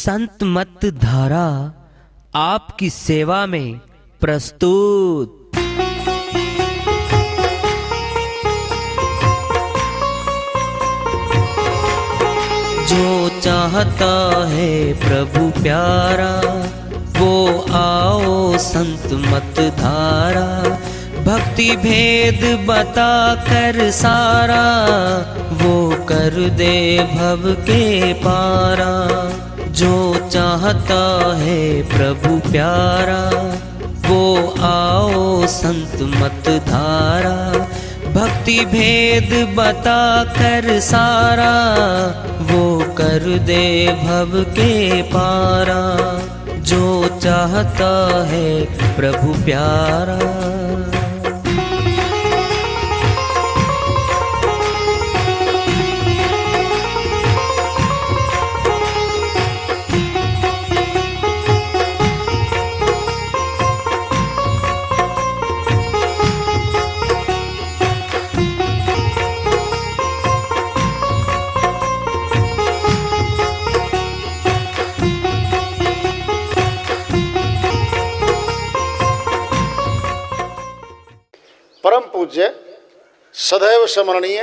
संत मत धारा आपकी सेवा में प्रस्तुत। जो चाहता है प्रभु प्यारा वो आओ संत मत धारा। भक्ति भेद बता कर सारा वो कर दे भव के पारा। जो चाहता है प्रभु प्यारा वो आओ संत मत धारा। भक्ति भेद बता कर सारा वो कर दे भव के पारा। जो चाहता है प्रभु प्यारा। परम पूज्य सदैव स्मरणीय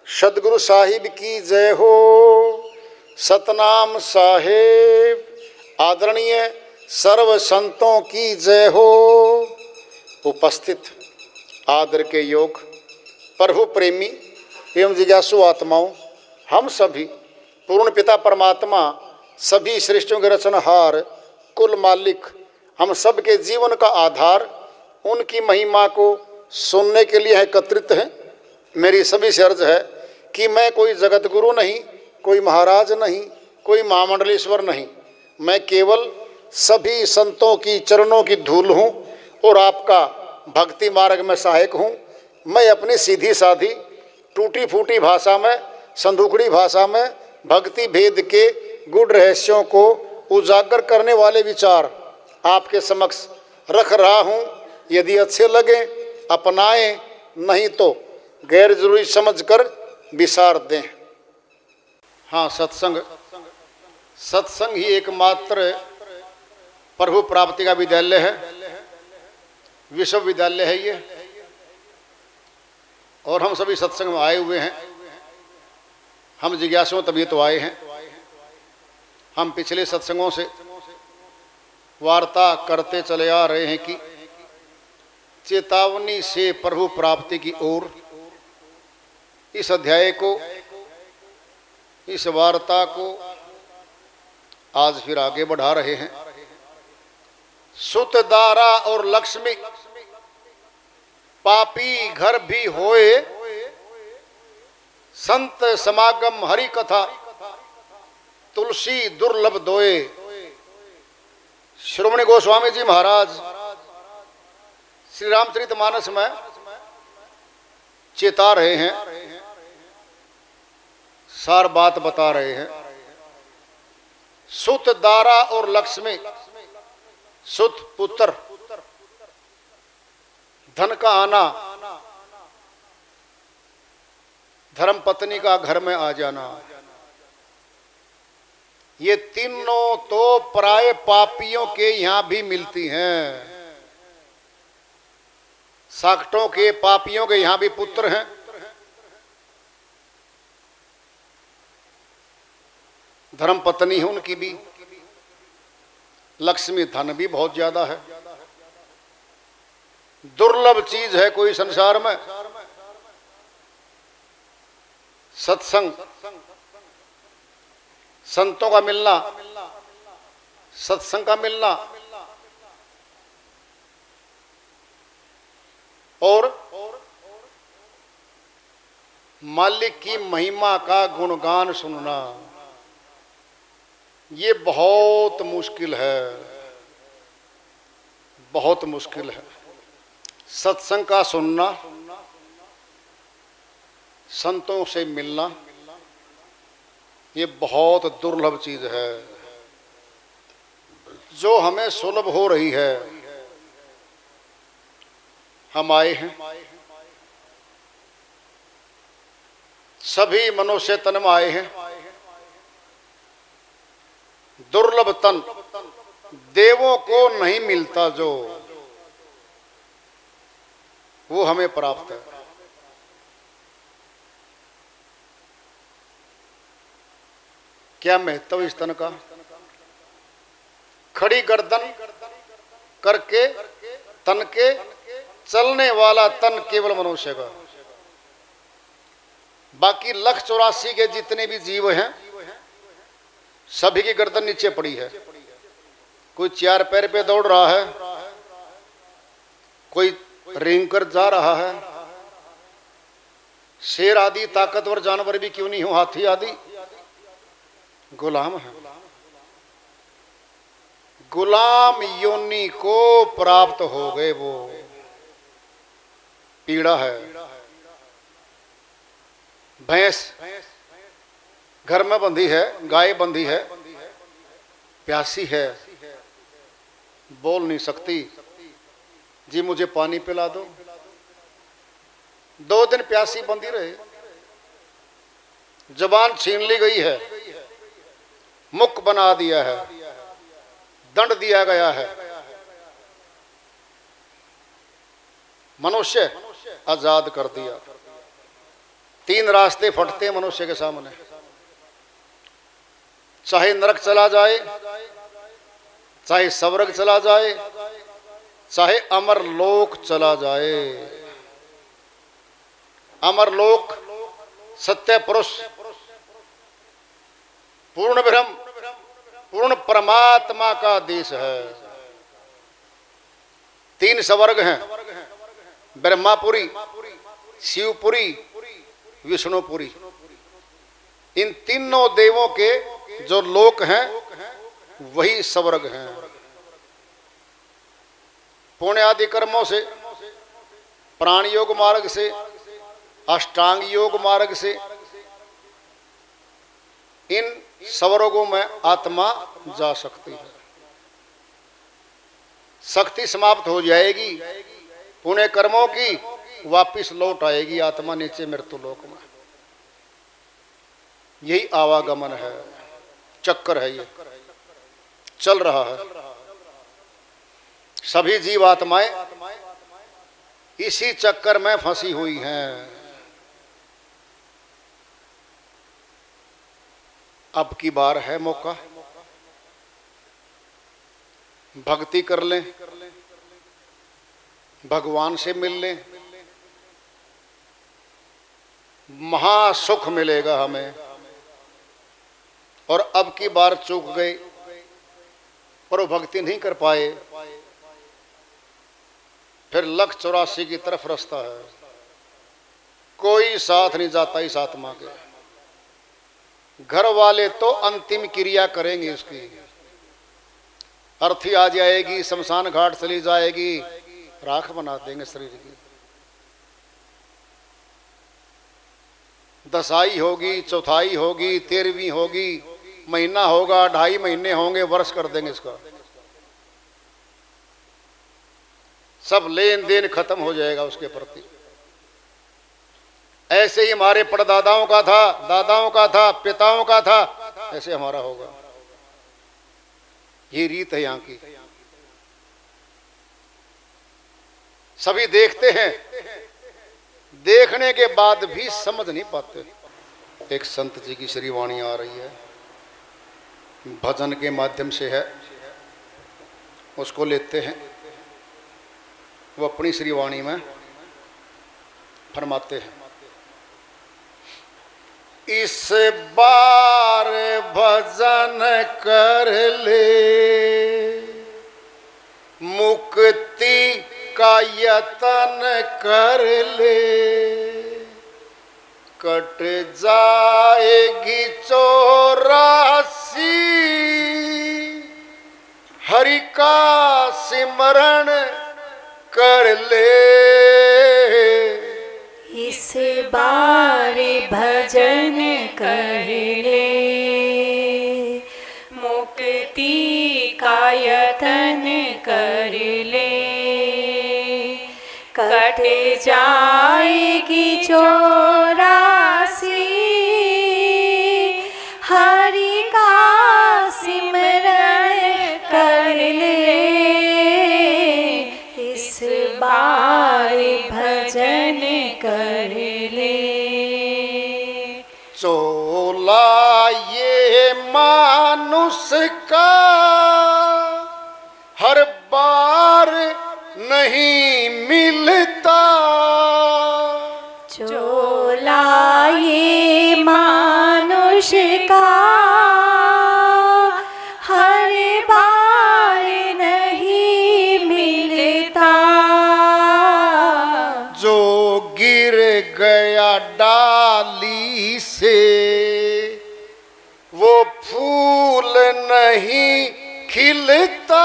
सदगुरु साहिब की जय हो। सतनाम साहेब आदरणीय सर्व संतों की जय हो। उपस्थित आदर के योग प्रभु प्रेमी एवं जिज्ञासु आत्माओं, हम सभी पूर्ण पिता परमात्मा सभी सृष्टियों के रचनहार कुल मालिक हम सब के जीवन का आधार उनकी महिमा को सुनने के लिए एकत्रित हैं। मेरी सभी से अर्ज है कि मैं कोई जगत गुरु नहीं, कोई महाराज नहीं, कोई महामंडलेश्वर नहीं, मैं केवल सभी संतों की चरणों की धूल हूँ और आपका भक्ति मार्ग में सहायक हूँ। मैं अपनी सीधी साधी टूटी फूटी भाषा में, संदूकड़ी भाषा में भक्ति भेद के गूढ़ रहस्यों को उजागर करने वाले विचार आपके समक्ष रख रहा हूँ। यदि अच्छे लगे अपनाएं, नहीं तो गैर जरूरी समझकर विसार दें। हाँ, सत्संग ही एकमात्र प्रभु प्राप्ति का विद्यालय है, विश्वविद्यालय है ये। और हम सभी सत्संग में आए हुए हैं। हम जिज्ञासुओं तभी तो आए हैं। हम पिछले सत्संगों से वार्ता करते चले आ रहे हैं कि चेतावनी से प्रभु प्राप्ति की ओर इस अध्याय को, इस वार्ता को आज फिर आगे बढ़ा रहे हैं। सुत दारा और लक्ष्मी पापी घर भी होए, संत समागम हरि कथा तुलसी दुर्लभ दोए। श्रोमणी गोस्वामी जी महाराज श्री रामचरितमानस में चेता रहे हैं, सार बात बता रहे हैं। सुत दारा और लक्ष्मी, सुत पुत्र, धन का आना, धर्म पत्नी का घर में आ जाना, ये तीनों तो पराये पापियों के यहां भी मिलती हैं। साक्टों के पापियों के यहां भी पुत्र हैं, धर्म पत्नी है उनकी भी, लक्ष्मी धन भी बहुत ज्यादा है। दुर्लभ चीज है कोई संसार में सत्संग, संतों का मिलना, सत्संग का मिलना और मालिक की महिमा का गुणगान सुनना, ये बहुत मुश्किल है, बहुत मुश्किल है। सत्संग का सुनना, संतों से मिलना, ये बहुत दुर्लभ चीज है जो हमें सुलभ हो रही है। हम आए हैं, सभी मनुष्य तन में आए हैं। दुर्लभ तन देवों को नहीं मिलता जो, वो हमें प्राप्त है। क्या महत्व इस तन का? खड़ी गर्दन करके तन के चलने वाला तन केवल मनुष्य का। बाकी 1,84,000 के जितने भी जीव हैं सभी की गर्दन नीचे पड़ी है। कोई 4 पैर पे दौड़ रहा है, कोई रेंग कर जा रहा है। शेर आदि ताकतवर जानवर भी क्यों नहीं हो, हाथी आदि गुलाम है। गुलाम योनि को प्राप्त हो गए, वो पीड़ा है। भैंस घर में बंधी है, गाय बंधी है, प्यासी है, बोल नहीं सकती, जी मुझे पानी पिला दो। 2 दिन प्यासी बंधी रहे, जबान छीन ली गई है, मुख बना दिया है, दंड दिया गया है। मनुष्य आजाद कर दिया। 3 रास्ते फटते मनुष्य के सामने, चाहे नरक चला जाए, चाहे स्वर्ग चला जाए, चाहे अमरलोक चला जाए। अमरलोक सत्य पुरुष, पूर्ण ब्रह्म, पूर्ण परमात्मा का देश है। 3 स्वर्ग हैं, ब्रह्मापुरी, शिवपुरी, विष्णुपुरी। इन तीनों देवों के जो लोक हैं वही स्वर्ग हैं। पुण्य आदि कर्मों से, प्राण योग मार्ग से, अष्टांग योग मार्ग से इन स्वर्गों में आत्मा जा सकती है। शक्ति समाप्त हो जाएगी पुण्य कर्मों की, वापिस लौट आएगी आत्मा नीचे मृत्यु लोक में। यही आवागमन है, चक्कर है, ये चल रहा है। सभी जीव आत्माएं इसी चक्कर में फंसी हुई हैं। अब की बार है मौका, भक्ति कर लें, भगवान से मिल लें, महासुख मिलेगा हमें। और अब की बार चूक गए, पर वो भक्ति नहीं कर पाए, फिर 1,84,000 की तरफ रास्ता है। कोई साथ नहीं जाता इस आत्मा के। घर वाले तो अंतिम क्रिया करेंगे, उसकी अर्थी आ जाएगी, शमशान घाट चली जाएगी, राख बना देंगे शरीर की। दसाई होगी, चौथाई होगी, 13वीं होगी, महीना होगा, 2.5 महीने होंगे, वर्ष कर देंगे इसका। सब लेन देन खत्म हो जाएगा उसके प्रति। ऐसे ही हमारे परदादाओं का था, दादाओं का था, पिताओं का था, ऐसे हमारा होगा। ये रीत है यहाँ की। सभी देखते हैं, देखने के बाद भी समझ नहीं पाते। एक संत जी की श्री वाणी आ रही है, भजन के माध्यम से है, उसको लेते हैं। वो अपनी श्री वाणी में फरमाते हैं, इस बार भजन कर ले, मुक्ति का यतन कर ले, कट जाएगी 84, हरि का सिमरण कर ले। इस बार भजन कर ले, मुक्ति का यतन कर ले, कट जाएगी 84, हरि का सिमरन झोला ये मानुष का हर बार नहीं मिलता, झोला ये मानुष का हर बार नहीं मिलता, जो गिर गया डाली से वो फूल नहीं खिलता,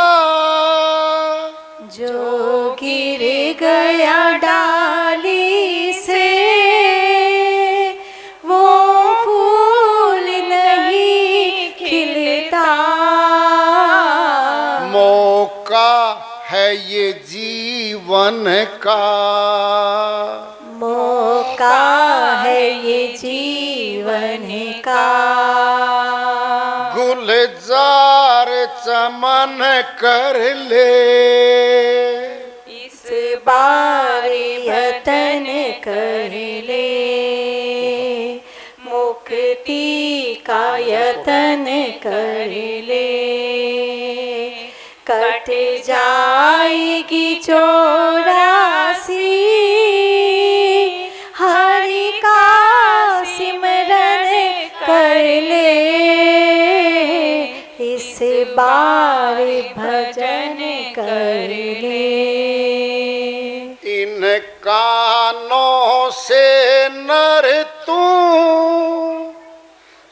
जो गिर गया डाली से वो फूल नहीं खिलता, मौका है ये जीवन का, मौका है ये जीवन का, गुलजार चमन कर ले, इस बार यतन कर ले, मुक्ति का यतन कर ले, कट जाएगी 84, हरि का सिमरन कर ले, इस बार भजन कर ले, इन कानों से नर तू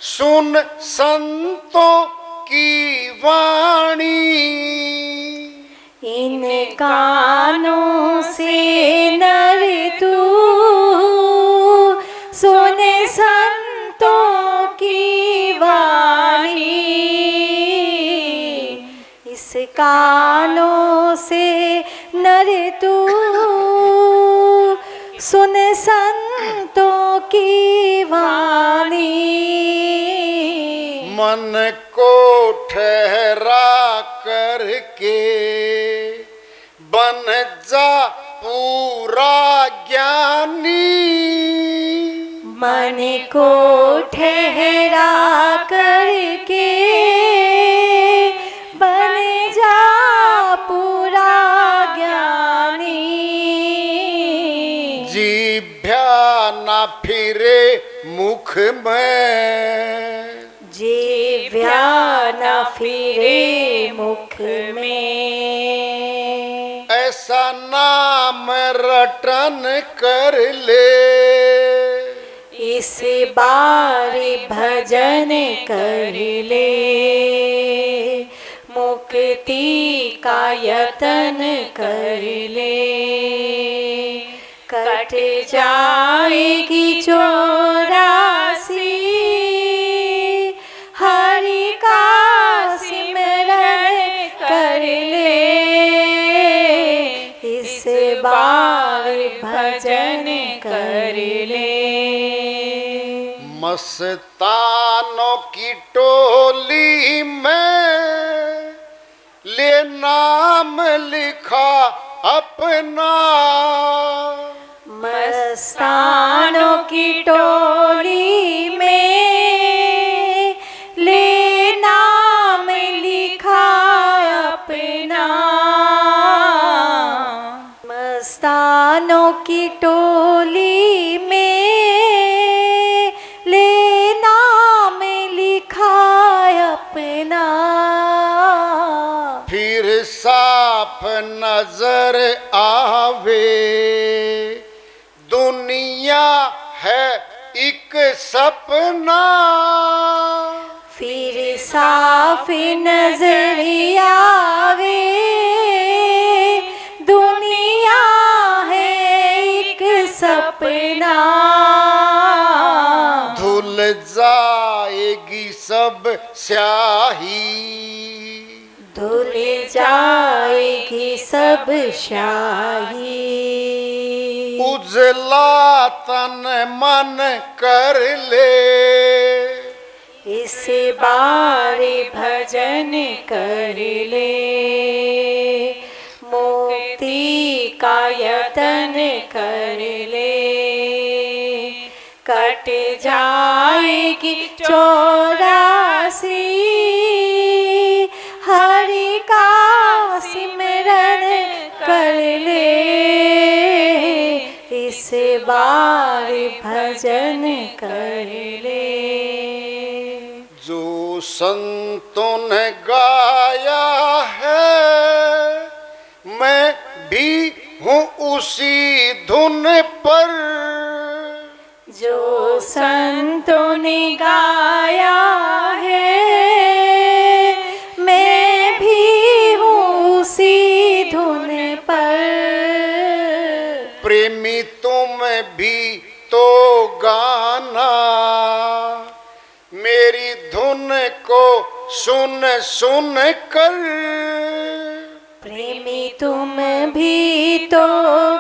सुन संतों की वाणी, इन कानों से नर तू सुन संतों की वाणी, इस कानों से नर तू सुन संतों की वाणी, मन को ठहरा करके बन जा पूरा ज्ञानी, मन को ठहरा करके बन जा पूरा ज्ञानी, जीभ्या ना फिरे मुख में, जीव्या न फिरे मुख में, ऐसा नाम रटन कर ले, इस बार भजन कर ले, मुक्ति का यतन कर ले, कट जाएगी 84, हरि का सिमरन कर ले, इस बार भजन कर ले, मस्तानों की टोली में ले नाम लिखा अपना, मस्तानों की टोली में ले नाम लिखा अपना, मस्तानों की टोली में ले नाम लिखा अपना, फिर साफ नजर आवे दुनिया है एक सपना, फिर साफ नजर आवे दुनिया है एक सपना, धुल जाएगी सब स्याही, धुल जाएगी सब शाही, उजला तन मन कर ले, इस बार भजन कर ले, मुक्ति का यतन कर ले, कट जाएगी 84, हरि का सिमरन कर ले, इस बार भजन कर ले। जो संतों ने गाया है मैं भी हूँ उसी धुन पर, जो संतों ने गाया है मैं भी हूँ उसी धुन पर। प्रेमी तुम भी तो गाना मेरी धुन को सुन सुन कर, प्रेमी तुम भी तो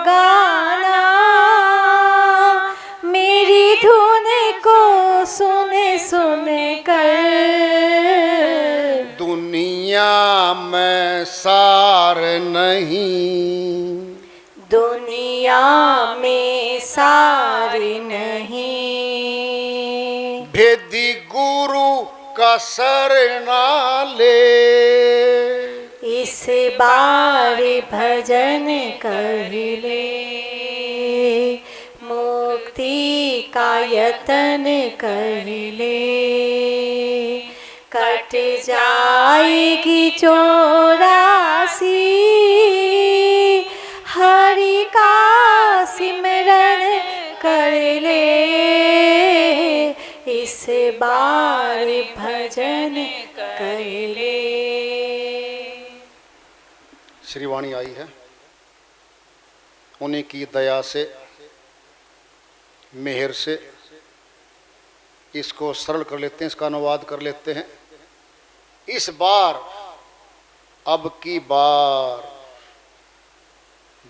गाना मेरी धुन को सुन सुन कर। दुनिया में सार नहीं, दुनिया में सार नहीं, भेदी गुरु का शरणा ले, इस बार भजन कर ले, मुक्ति का यतन कर ले, कट जाएगी 84, हरि का सिमरन कर ले, इस बार भजन कर ले। श्री वाणी आई है, उन्हीं की दया से मेहर से इसको सरल कर लेते हैं, इसका अनुवाद कर लेते हैं। इस बार अब की बार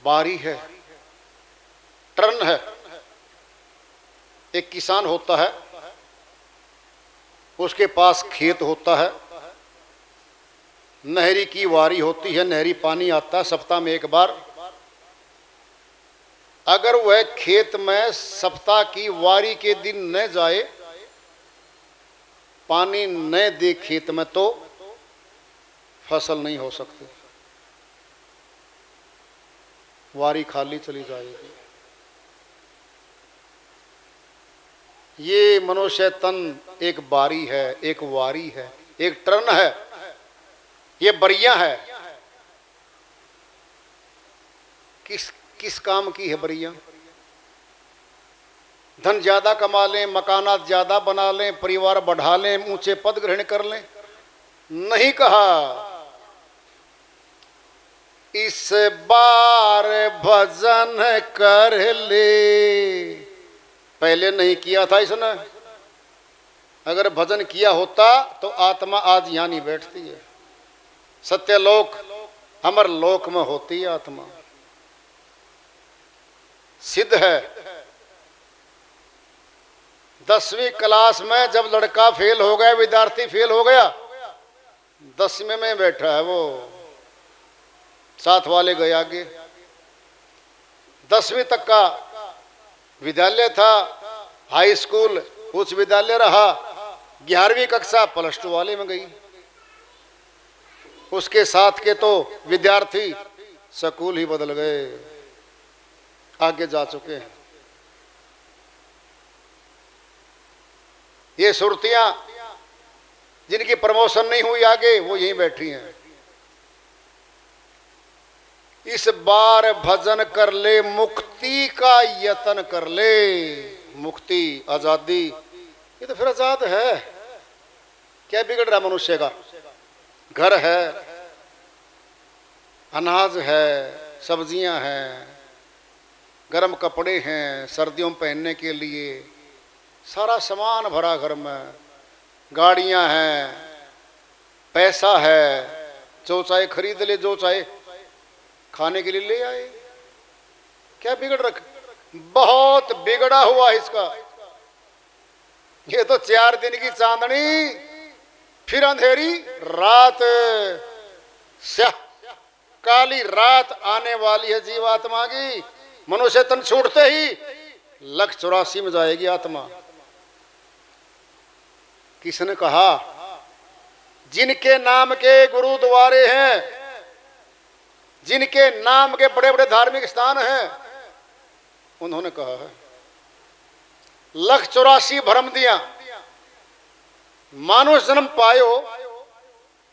बारी है, टर्न है। एक किसान होता है, उसके पास खेत होता है, नहरी की वारी होती है, नहरी पानी आता है सप्ताह में एक बार। अगर वह खेत में सप्ताह की वारी के दिन न जाए, पानी न दे खेत में, तो फसल नहीं हो सकती, वारी खाली चली जाएगी। ये मनुष्य तन एक बारी है, एक वारी है, एक टर्न है, ये बरिया है। किस काम की है बरिया? धन ज्यादा कमा लें, मकानात ज्यादा बना लें, परिवार बढ़ा लें, ऊंचे पद ग्रहण कर लें, नहीं कहा इस बार भजन कर ले। पहले नहीं किया था इसने, अगर भजन किया होता तो आत्मा आज यहां नहीं बैठती है, सत्यलोक अमर लोक में होती है आत्मा। सिद्ध है 10वीं क्लास में जब लड़का फेल हो गया, विद्यार्थी फेल हो गया, 10वीं में बैठा है, वो साथ वाले गए आगे। 10वीं तक का विद्यालय था, हाई स्कूल उच्च विद्यालय रहा, 11वीं कक्षा +2 वाले में गई। उसके साथ के तो विद्यार्थी स्कूल ही बदल गए, आगे जा चुके हैं। ये सुरतियां जिनकी प्रमोशन नहीं हुई आगे, वो यहीं बैठी हैं। इस बार भजन कर ले, मुक्ति का यत्न कर ले। मुक्ति, आजादी, ये तो फिर आजाद है। क्या बिगड़ रहा मनुष्य का? घर है, अनाज है, सब्जियां हैं, गर्म कपड़े हैं सर्दियों में पहनने के लिए, सारा सामान भरा घर में, गाड़ियां हैं, पैसा है, जो चाहे खरीद ले, जो चाहे खाने के लिए ले आए। क्या बिगड़ रखा? बहुत बिगड़ा हुआ इसका। ये तो 4 दिन की चांदनी, फिर अंधेरी रात, स्याह काली रात आने वाली है जीवात्मा की। मनुष्य तन छूटते ही 184 में जाएगी आत्मा। किसने कहा? जिनके नाम के गुरुद्वारे हैं, जिनके नाम के बड़े बड़े धार्मिक स्थान हैं, उन्होंने कहा है। 184 भरम दिया मानुष जन्म पायो,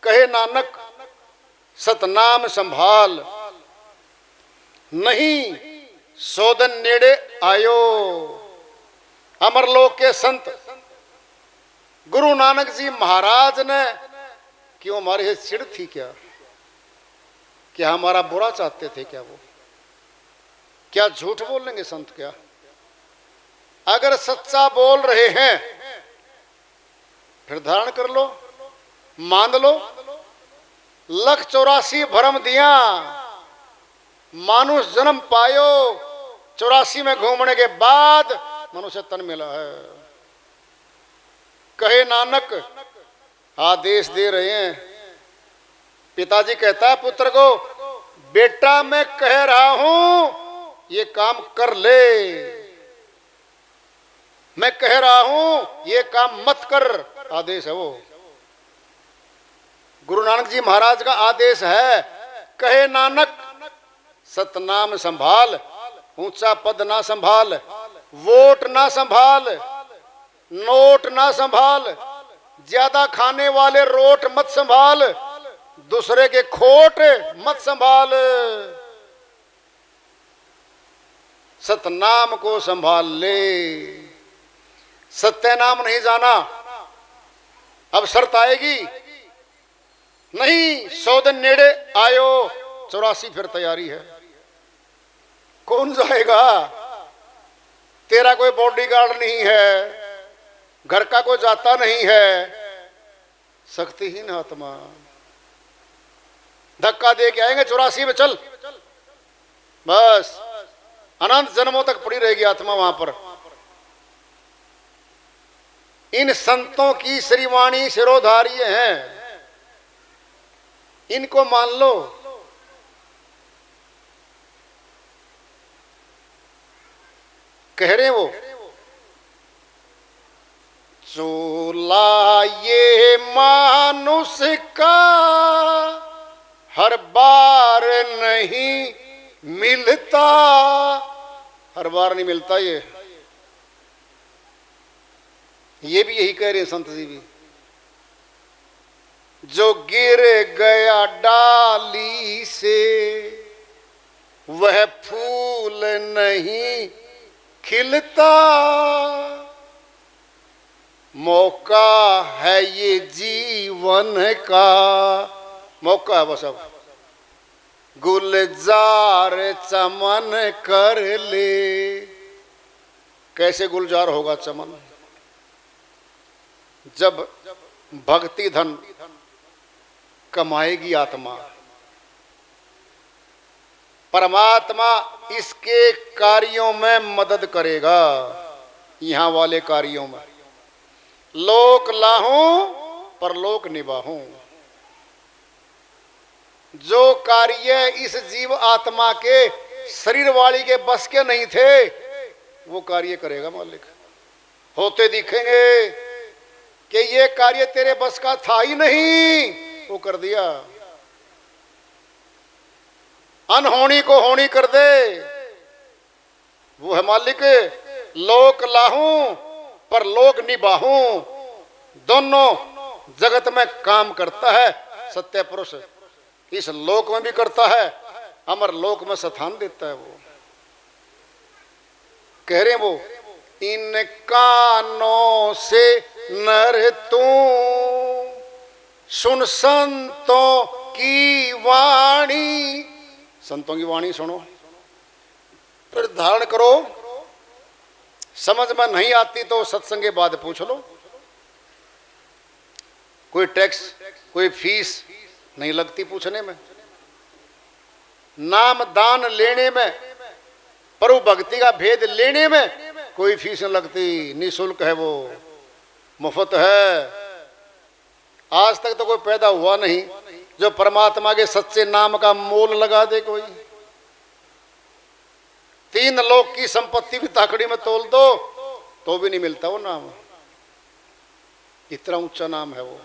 कहे नानक सतनाम संभाल, नहीं सोदन नेड़े आयो। अमरलोक के संत गुरु नानक जी महाराज ने क्यों हमारे से चिढ़ थी क्या? क्या हमारा बुरा चाहते थे क्या? वो क्या झूठ बोलेंगे संत? क्या अगर सच्चा बोल रहे हैं फिर धारण कर लो, मान लो। 184 भरम दिया मानुष जन्म पायो, 84 में घूमने के बाद मनुष्य तन मिला है। कहे नानक आदेश दे रहे हैं। पिताजी कहता है पुत्र को, बेटा मैं कह रहा हूं ये काम कर ले, मैं कह रहा हूं ये काम मत कर। आदेश है वो, गुरु नानक जी महाराज का आदेश है। कहे नानक सतनाम संभाल, ऊंचा पद ना संभाल, वोट ना संभाल, नोट ना संभाल, ज्यादा खाने वाले रोट मत संभाल, दूसरे के खोट मत संभाल, सतनाम को संभाल ले। सत्य नाम नहीं जाना, अब शर्त आएगी, नहीं सौदन नेड़े आयो। 84 फिर तैयारी है। कौन जाएगा? तेरा कोई बॉडीगार्ड नहीं है, घर का कोई जाता नहीं है, शक्तिहीन आत्मा। धक्का दे के आएंगे 84 में, चल बस अनंत जन्मों तक पड़ी रहेगी आत्मा वहां पर। इन संतों की श्रीवाणी शिरोधार्य हैं, इनको मान लो। कह रहे वो, चोला ये मानुष का हर बार नहीं मिलता, हर बार नहीं मिलता। ये भी यही कह रहे हैं संत जी भी। जो गिर गया डाली से वह फूल नहीं खिलता, मौका है ये जीवन का, मौका है बस। अब गुलजार चमन कर ले। कैसे गुलजार होगा चमन? जब भक्ति धन कमाएगी आत्मा, परमात्मा इसके कार्यों में मदद करेगा। यहां वाले कार्यों में लोक लाहूं परलोक निभाऊं। जो कार्य इस जीव आत्मा के शरीर वाली के बस के नहीं थे वो कार्य करेगा मालिक। होते दिखेंगे कि ये कार्य तेरे बस का था ही नहीं, वो कर दिया। अनहोनी को होनी कर दे, वो है मालिक। लोक लाहूं पर लोक निभाऊं, दोनों जगत में काम करता है सत्य पुरुष। इस लोक में भी करता है, अमर लोक में स्थान देता है वो। कह रहे वो, इन कानों से नर तू सुन संतों की वाणी, संतों की वाणी सुनो, फिर धारण करो। समझ में नहीं आती तो सत्संग के बाद पूछ लो। कोई टैक्स कोई फीस नहीं लगती पूछने में, नाम दान लेने में, प्रभु भक्ति का भेद लेने में कोई फीस नहीं लगती, निःशुल्क है वो, मुफ्त है। आज तक तो कोई पैदा हुआ नहीं जो परमात्मा के सच्चे नाम का मोल लगा दे कोई। 3 लोक की संपत्ति भी ताकड़ी में तोल दो तो भी नहीं मिलता वो नाम। इतना ऊंचा नाम है वो।